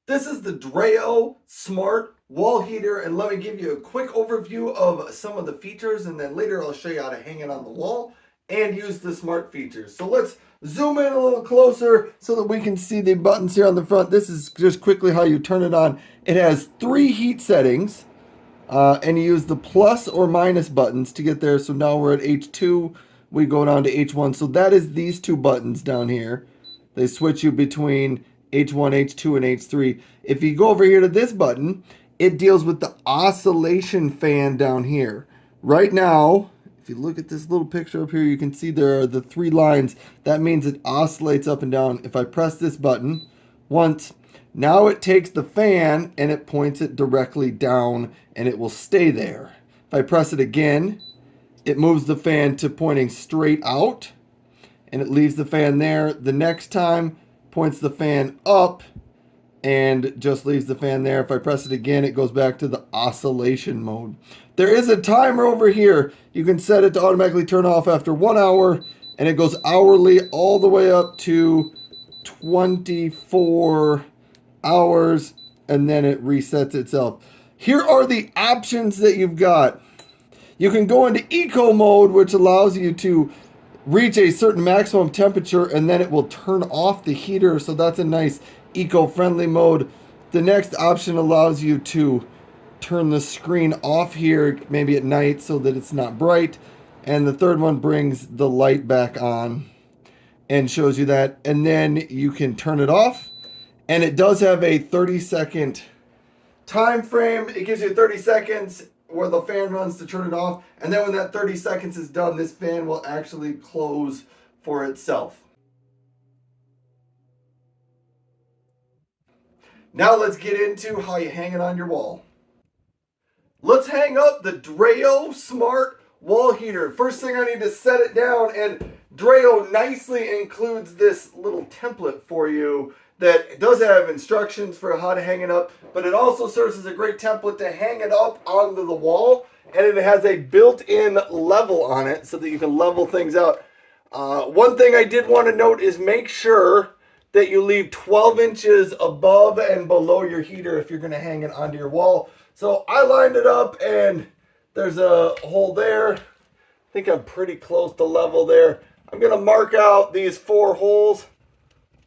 This is the Dreo Smart Wall Heater, and let me give you a quick overview of some of the features, and then later I'll show you how to hang it on the wall and use the smart features. So let's zoom in a little closer so that we can see the buttons here on the front. This is just quickly how you turn it on. It has 3 heat settings, and you use the plus or minus buttons to get there. So now we're at H2, we go down to H1. So that is these 2 buttons down here. They switch you between H1, H2, and H3. If you go over here to this button, it deals with the oscillation fan down here. Right now, if you look at this little picture up here, you can see there are the 3 lines. That means it oscillates up and down. If I press this button once, now it takes the fan and it points it directly down and it will stay there. If I press it again, it moves the fan to pointing straight out and it leaves the fan there. The next time, points the fan up and just leaves the fan there. If I press it again, it goes back to the oscillation mode. There is a timer over here. You can set it to automatically turn off after 1 hour, and it goes hourly all the way up to 24 hours, and then it resets itself. Here are the options that you've got. You can go into eco mode, which allows you to reach a certain maximum temperature and then it will turn off the heater. So that's a nice eco-friendly mode. The next option allows you to turn the screen off here, maybe at night, so that it's not bright. And the third one brings the light back on and shows you that. And then you can turn it off. And it does have a 30-second time frame. It gives you 30 seconds where the fan runs to turn it off, and then when that 30 seconds is done, this fan will actually close for itself. Now let's get into how you hang it on your wall. Let's hang up the Dreo Smart Wall Heater. First thing, I need to set it down, and Dreo nicely includes this little template for you that does have instructions for how to hang it up, but it also serves as a great template to hang it up onto the wall, and it has a built-in level on it so that you can level things out. One thing I did want to note is make sure that you leave 12 inches above and below your heater if you're going to hang it onto your wall. So I lined it up, and there's a hole there. I think I'm pretty close to level there. I'm going to mark out these 4 holes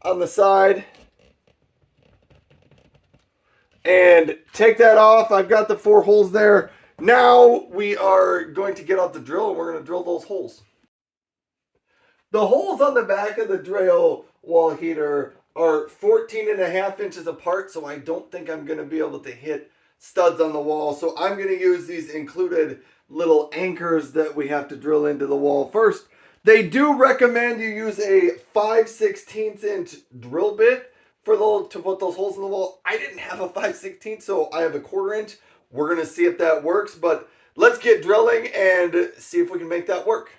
on the side and take that off. I've got the 4 holes there. Now we are going to get out the drill and we're going to drill those holes. The holes on the back of the Dreo wall heater are 14.5 inches apart, so I don't think I'm going to be able to hit studs on the wall. So I'm going to use these included little anchors that we have to drill into the wall first. They do recommend you use a 5/16 inch drill bit to put those holes in the wall. I didn't have a 5/16, so I have a 1/4 inch. We're going to see if that works, but let's get drilling and see if we can make that work.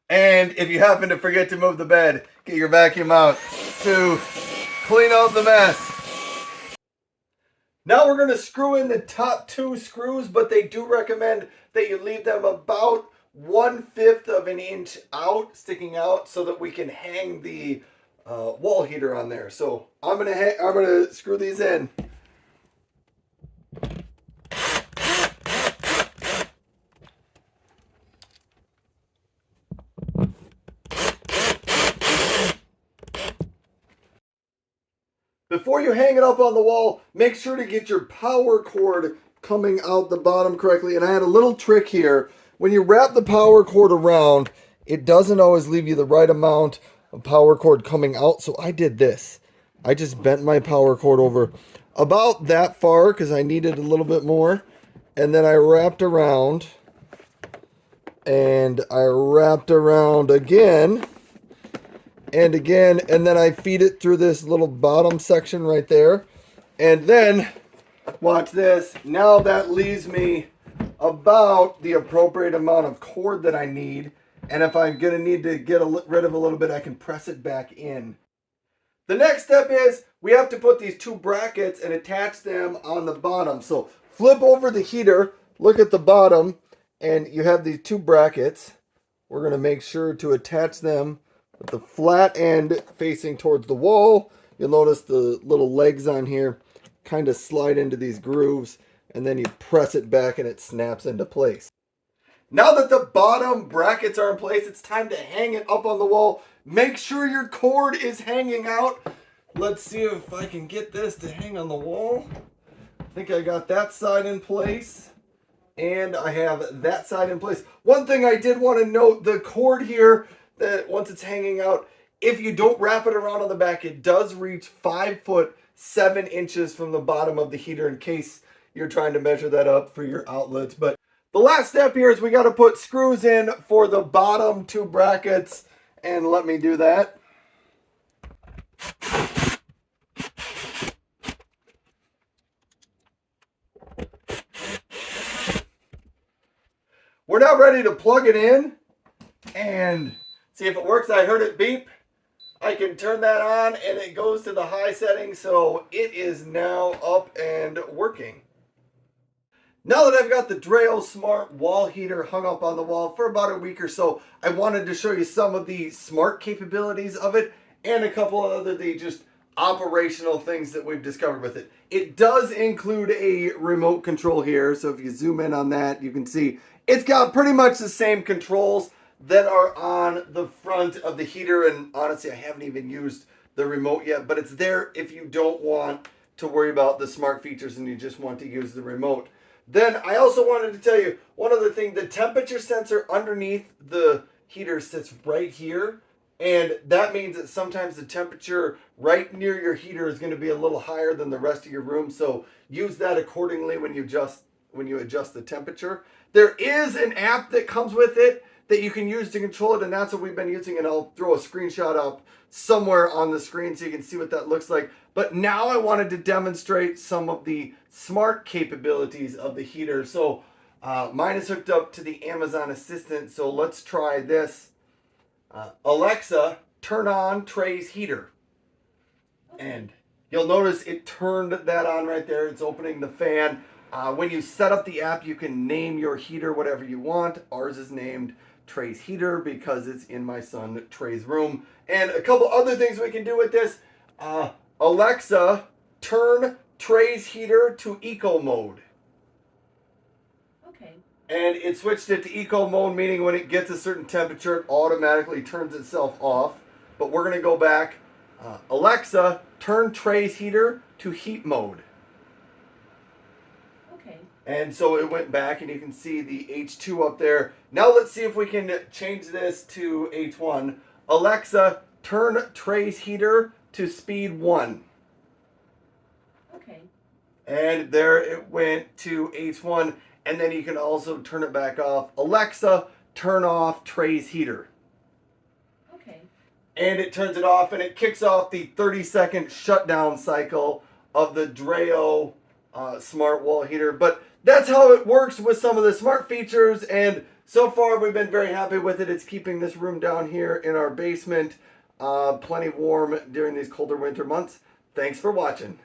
And if you happen to forget to move the bed, get your vacuum out to clean out the mess. Now we're going to screw in the top 2 screws, but they do recommend that you leave them about 1/5 of an inch out, sticking out, so that we can hang the wall heater on there. So I'm gonna screw these in. Before you hang it up on the wall, make sure to get your power cord coming out the bottom correctly. And I had a little trick here. When you wrap the power cord around, it doesn't always leave you the right amount of power cord coming out. So I did this. I just bent my power cord over about that far because I needed a little bit more. And then I wrapped around. And I wrapped around again. And again, and then I feed it through this little bottom section right there. And then, watch this, now that leaves me about the appropriate amount of cord that I need. And if I'm gonna need to get rid of a little bit, I can press it back in. The next step is we have to put these two brackets and attach them on the bottom. So flip over the heater, look at the bottom, and you have these two brackets. We're going to make sure to attach them with the flat end facing towards the wall. You'll notice the little legs on here kind of slide into these grooves, and then you press it back and it snaps into place. Now that the bottom brackets are in place, it's time to hang it up on the wall. Make sure your cord is hanging out. Let's see if I can get this to hang on the wall. I think I got that side in place. And I have that side in place. One thing I did want to note, the cord here, that once it's hanging out, if you don't wrap it around on the back, it does reach 5 foot 7 inches from the bottom of the heater in case you're trying to measure that up for your outlets. But the last step here is we got to put screws in for the bottom two brackets, and let me do that. We're now ready to plug it in and see if it works. I heard it beep. I can turn that on and it goes to the high setting, so it is now up and working. Now that I've got the Dreo Smart Wall Heater hung up on the wall for about a week or so, I wanted to show you some of the smart capabilities of it and a couple of other just operational things that we've discovered with it. It does include a remote control here, so if you zoom in on that, you can see it's got pretty much the same controls that are on the front of the heater, and honestly, I haven't even used the remote yet, but it's there if you don't want to worry about the smart features and you just want to use the remote. Then I also wanted to tell you one other thing. The temperature sensor underneath the heater sits right here, and that means that sometimes the temperature right near your heater is going to be a little higher than the rest of your room, so use that accordingly when you adjust the temperature. There is an app that comes with it that you can use to control it, and that's what we've been using, and I'll throw a screenshot up somewhere on the screen so you can see what that looks like. But now I wanted to demonstrate some of the smart capabilities of the heater. So mine is hooked up to the Amazon Assistant, so let's try this. Alexa, turn on Trey's heater. And you'll notice it turned that on right there. It's opening the fan. When you set up the app, you can name your heater whatever you want. Ours is named Trey's heater because it's in my son Trey's room. And a couple other things we can do with this. Alexa, turn Trey's heater to eco mode. Okay. And it switched it to eco mode, meaning when it gets a certain temperature, it automatically turns itself off. But we're going to go back. Alexa, turn Trey's heater to heat mode. Okay. And so it went back, and you can see the H2 up there. Now let's see if we can change this to H1. Alexa, turn Trey's heater to speed 1. Okay. And there it went to H1. And then you can also turn it back off. Alexa, turn off Trey's heater. Okay. And it turns it off, and it kicks off the 30-second shutdown cycle of the Dreo Smart Wall Heater. But that's how it works with some of the smart features, and so far we've been very happy with it. It's keeping this room down here in our basement plenty warm during these colder winter months. Thanks for watching.